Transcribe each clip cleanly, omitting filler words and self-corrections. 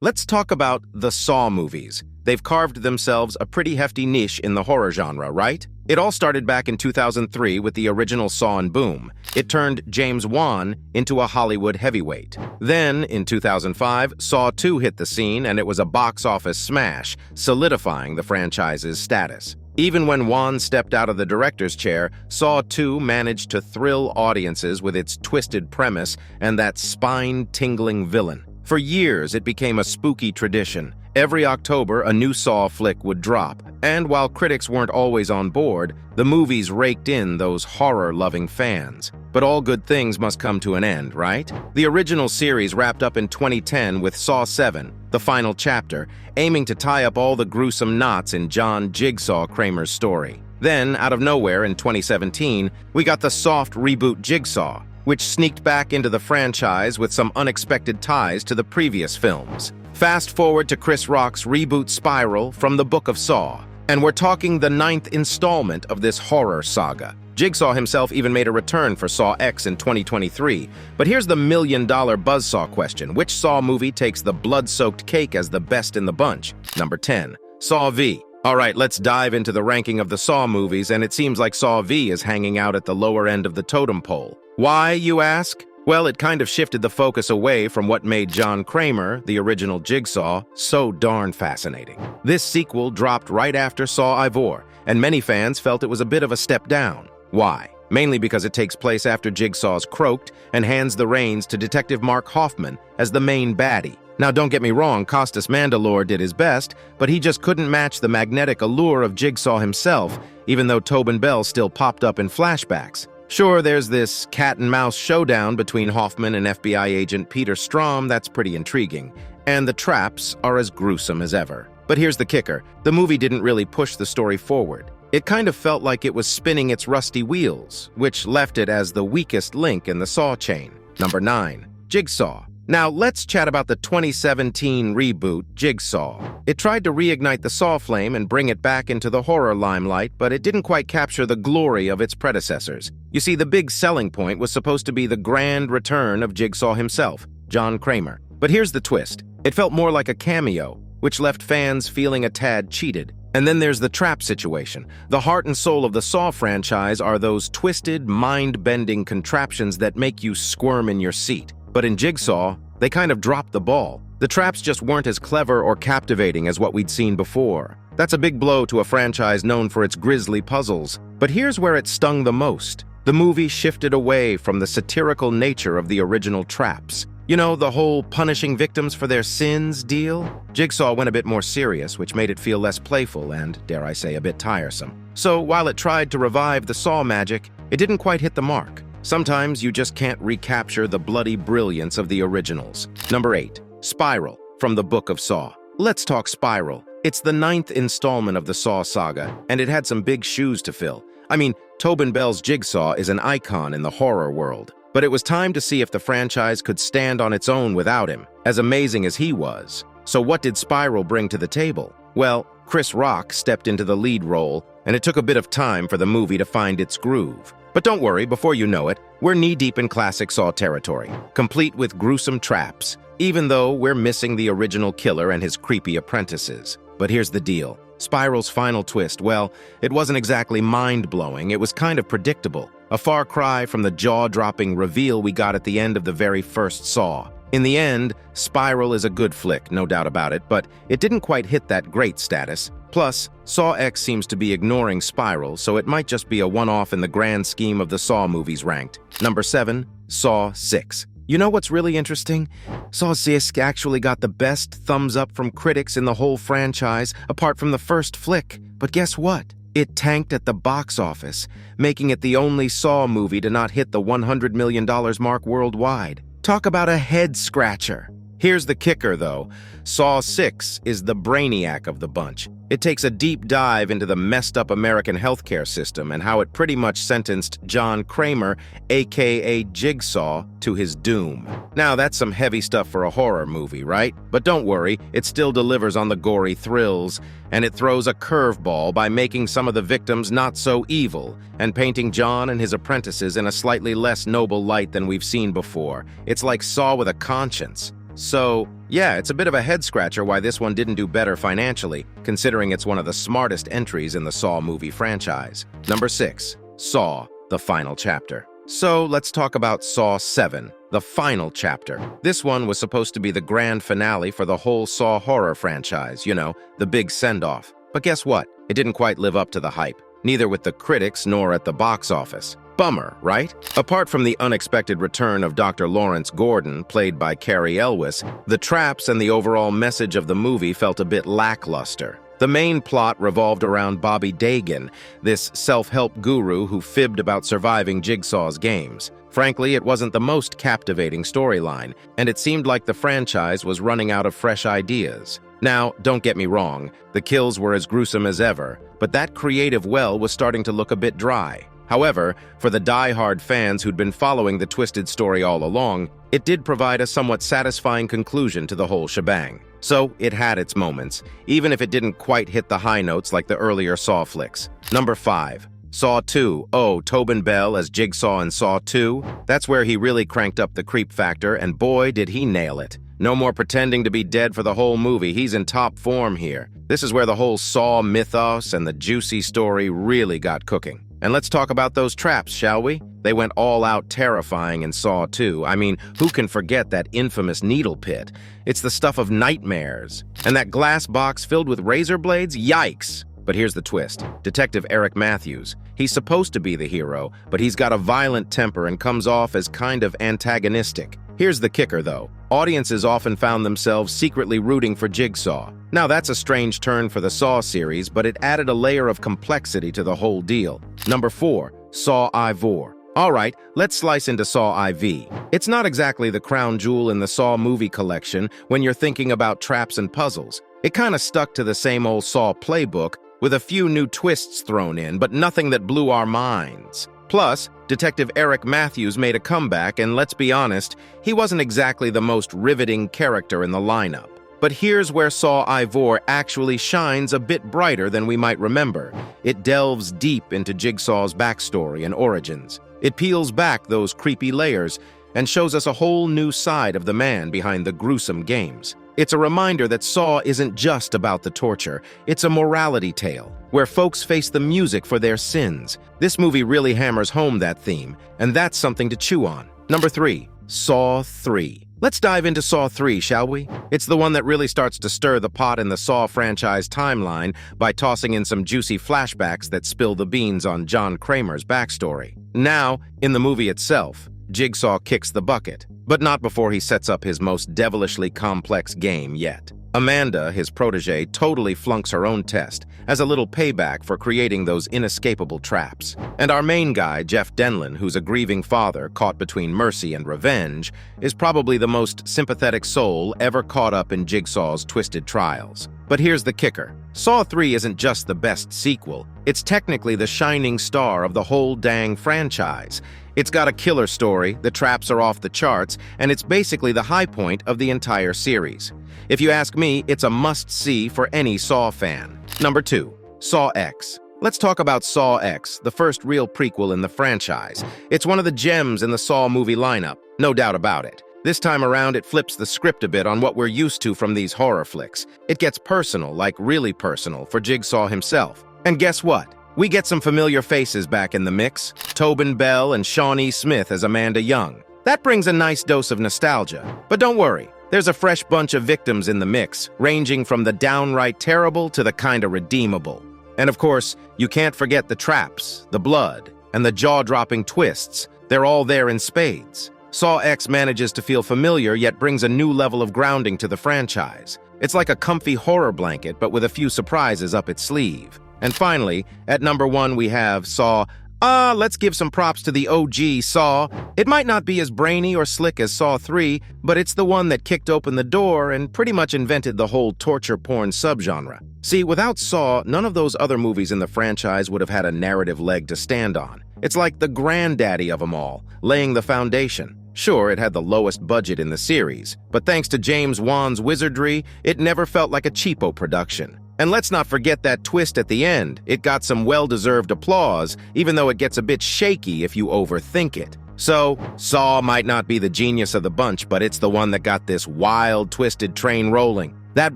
Let's talk about the Saw movies. They've carved themselves a pretty hefty niche in the horror genre, right? It all started back in 2003 with the original Saw and boom. It turned James Wan into a Hollywood heavyweight. Then, in 2005, Saw 2 hit the scene and it was a box office smash, solidifying the franchise's status. Even when Wan stepped out of the director's chair, Saw 2 managed to thrill audiences with its twisted premise and that spine-tingling villain. For years, it became a spooky tradition. Every October, a new Saw flick would drop, and while critics weren't always on board, the movies raked in those horror-loving fans. But all good things must come to an end, right? The original series wrapped up in 2010 with Saw 7, the final chapter, aiming to tie up all the gruesome knots in John "Jigsaw" Kramer's story. Then, out of nowhere in 2017, we got the soft reboot Jigsaw, which sneaked back into the franchise with some unexpected ties to the previous films. Fast forward to Chris Rock's reboot Spiral from the Book of Saw, and we're talking the 9th installment of this horror saga. Jigsaw himself even made a return for Saw X in 2023. But here's the million-dollar buzzsaw question. Which Saw movie takes the blood-soaked cake as the best in the bunch? Number 10. Saw V. All right, let's dive into the ranking of the Saw movies, and it seems like Saw V is hanging out at the lower end of the totem pole. Why, you ask? Well, it kind of shifted the focus away from what made John Kramer, the original Jigsaw, so darn fascinating. This sequel dropped right after Saw Ivor, and many fans felt it was a bit of a step down. Why? Mainly because it takes place after Jigsaw's croaked and hands the reins to Detective Mark Hoffman as the main baddie. Now, don't get me wrong, Costas Mandylor did his best, but he just couldn't match the magnetic allure of Jigsaw himself, even though Tobin Bell still popped up in flashbacks. Sure, there's this cat-and-mouse showdown between Hoffman and FBI agent Peter Strahm that's pretty intriguing, and the traps are as gruesome as ever. But here's the kicker. The movie didn't really push the story forward. It kind of felt like it was spinning its rusty wheels, which left it as the weakest link in the Saw chain. Number 9. Jigsaw. Now, let's chat about the 2017 reboot, Jigsaw. It tried to reignite the Saw flame and bring it back into the horror limelight, but it didn't quite capture the glory of its predecessors. You see, the big selling point was supposed to be the grand return of Jigsaw himself, John Kramer. But here's the twist. It felt more like a cameo, which left fans feeling a tad cheated. And then there's the trap situation. The heart and soul of the Saw franchise are those twisted, mind-bending contraptions that make you squirm in your seat. But in Jigsaw, they kind of dropped the ball. The traps just weren't as clever or captivating as what we'd seen before. That's a big blow to a franchise known for its grisly puzzles. But here's where it stung the most. The movie shifted away from the satirical nature of the original traps. You know, the whole punishing victims for their sins deal? Jigsaw went a bit more serious, which made it feel less playful and, dare I say, a bit tiresome. So while it tried to revive the Saw magic, it didn't quite hit the mark. Sometimes you just can't recapture the bloody brilliance of the originals. Number 8. Spiral, from the Book of Saw. Let's talk Spiral. It's the 9th installment of the Saw saga, and it had some big shoes to fill. I mean, Tobin Bell's Jigsaw is an icon in the horror world. But it was time to see if the franchise could stand on its own without him, as amazing as he was. So what did Spiral bring to the table? Well, Chris Rock stepped into the lead role, and it took a bit of time for the movie to find its groove. But don't worry, before you know it, we're knee-deep in classic Saw territory, complete with gruesome traps, even though we're missing the original killer and his creepy apprentices. But here's the deal. Spiral's final twist, well, it wasn't exactly mind-blowing, it was kind of predictable. A far cry from the jaw-dropping reveal we got at the end of the very first Saw. In the end, Spiral is a good flick, no doubt about it, but it didn't quite hit that great status. Plus, Saw X seems to be ignoring Spiral, so it might just be a one-off in the grand scheme of the Saw movies ranked. Number 7. Saw 6. You know what's really interesting? Saw 6 actually got the best thumbs up from critics in the whole franchise, apart from the first flick. But guess what? It tanked at the box office, making it the only Saw movie to not hit the $100 million mark worldwide. Talk about a head-scratcher. Here's the kicker, though. Saw 6 is the brainiac of the bunch. It takes a deep dive into the messed-up American healthcare system and how it pretty much sentenced John Kramer, aka Jigsaw, to his doom. Now, that's some heavy stuff for a horror movie, right? But don't worry, it still delivers on the gory thrills, and it throws a curveball by making some of the victims not so evil and painting John and his apprentices in a slightly less noble light than we've seen before. It's like Saw with a conscience. So, Yeah, it's a bit of a head-scratcher why this one didn't do better financially, considering it's one of the smartest entries in the Saw movie franchise. Number 6. Saw, the final chapter. So let's talk about Saw 7, the final chapter. This one was supposed to be the grand finale for the whole Saw horror franchise, you know, the big send-off. But guess what? It didn't quite live up to the hype, neither with the critics nor at the box office. Bummer, right? Apart from the unexpected return of Dr. Lawrence Gordon, played by Cary Elwes, the traps and the overall message of the movie felt a bit lackluster. The main plot revolved around Bobby Dagan, this self-help guru who fibbed about surviving Jigsaw's games. Frankly, it wasn't the most captivating storyline, and it seemed like the franchise was running out of fresh ideas. Now, don't get me wrong, the kills were as gruesome as ever, but that creative well was starting to look a bit dry. However, for the die-hard fans who'd been following the twisted story all along, it did provide a somewhat satisfying conclusion to the whole shebang. So, it had its moments, even if it didn't quite hit the high notes like the earlier Saw flicks. Number 5. Saw 2. Oh, Tobin Bell as Jigsaw in Saw 2? That's where he really cranked up the creep factor, and boy, did he nail it. No more pretending to be dead for the whole movie, he's in top form here. This is where the whole Saw mythos and the juicy story really got cooking. And let's talk about those traps, shall we? They went all out terrifying in Saw 2. I mean, who can forget that infamous needle pit? It's the stuff of nightmares. And that glass box filled with razor blades? Yikes! But here's the twist. Detective Eric Matthews. He's supposed to be the hero, but he's got a violent temper and comes off as kind of antagonistic. Here's the kicker, though. Audiences often found themselves secretly rooting for Jigsaw. Now, that's a strange turn for the Saw series, but it added a layer of complexity to the whole deal. Number 4. Saw Ivor. Alright, let's slice into Saw IV. It's not exactly the crown jewel in the Saw movie collection when you're thinking about traps and puzzles. It kinda stuck to the same old Saw playbook, with a few new twists thrown in, but nothing that blew our minds. Plus, Detective Eric Matthews made a comeback, and let's be honest, he wasn't exactly the most riveting character in the lineup. But here's where Saw Ivor actually shines a bit brighter than we might remember. It delves deep into Jigsaw's backstory and origins. It peels back those creepy layers and shows us a whole new side of the man behind the gruesome games. It's a reminder that Saw isn't just about the torture, it's a morality tale, where folks face the music for their sins. This movie really hammers home that theme, and that's something to chew on. Number 3. Saw 3. Let's dive into Saw 3, shall we? It's the one that really starts to stir the pot in the Saw franchise timeline by tossing in some juicy flashbacks that spill the beans on John Kramer's backstory. Now, in the movie itself, Jigsaw kicks the bucket, but not before he sets up his most devilishly complex game yet. Amanda, his protege, totally flunks her own test as a little payback for creating those inescapable traps. And our main guy, Jeff Denlin, who's a grieving father caught between mercy and revenge, is probably the most sympathetic soul ever caught up in Jigsaw's twisted trials. But here's the kicker. Saw 3 isn't just the best sequel, it's technically the shining star of the whole dang franchise. It's got a killer story, the traps are off the charts, and it's basically the high point of the entire series. If you ask me, it's a must-see for any Saw fan. Number 2. Saw X. Let's talk about Saw X, the first real prequel in the franchise. It's one of the gems in the Saw movie lineup, no doubt about it. This time around, it flips the script a bit on what we're used to from these horror flicks. It gets personal, like really personal, for Jigsaw himself. And guess what? We get some familiar faces back in the mix. Tobin Bell and Shawnee Smith as Amanda Young. That brings a nice dose of nostalgia. But don't worry, there's a fresh bunch of victims in the mix, ranging from the downright terrible to the kinda redeemable. And of course, you can't forget the traps, the blood, and the jaw-dropping twists. They're all there in spades. Saw X manages to feel familiar, yet brings a new level of grounding to the franchise. It's like a comfy horror blanket, but with a few surprises up its sleeve. And finally, at number 1 we have Saw. Let's give some props to the OG Saw. It might not be as brainy or slick as Saw 3, but it's the one that kicked open the door and pretty much invented the whole torture porn subgenre. See, without Saw, none of those other movies in the franchise would have had a narrative leg to stand on. It's like the granddaddy of them all, laying the foundation. Sure, it had the lowest budget in the series, but thanks to James Wan's wizardry, it never felt like a cheapo production. And let's not forget that twist at the end. It got some well-deserved applause, even though it gets a bit shaky if you overthink it. So, Saw might not be the genius of the bunch, but it's the one that got this wild, twisted train rolling. That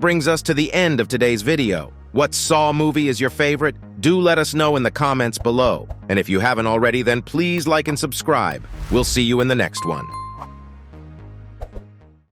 brings us to the end of today's video. What Saw movie is your favorite? Do let us know in the comments below. And if you haven't already, then please like and subscribe. We'll see you in the next one.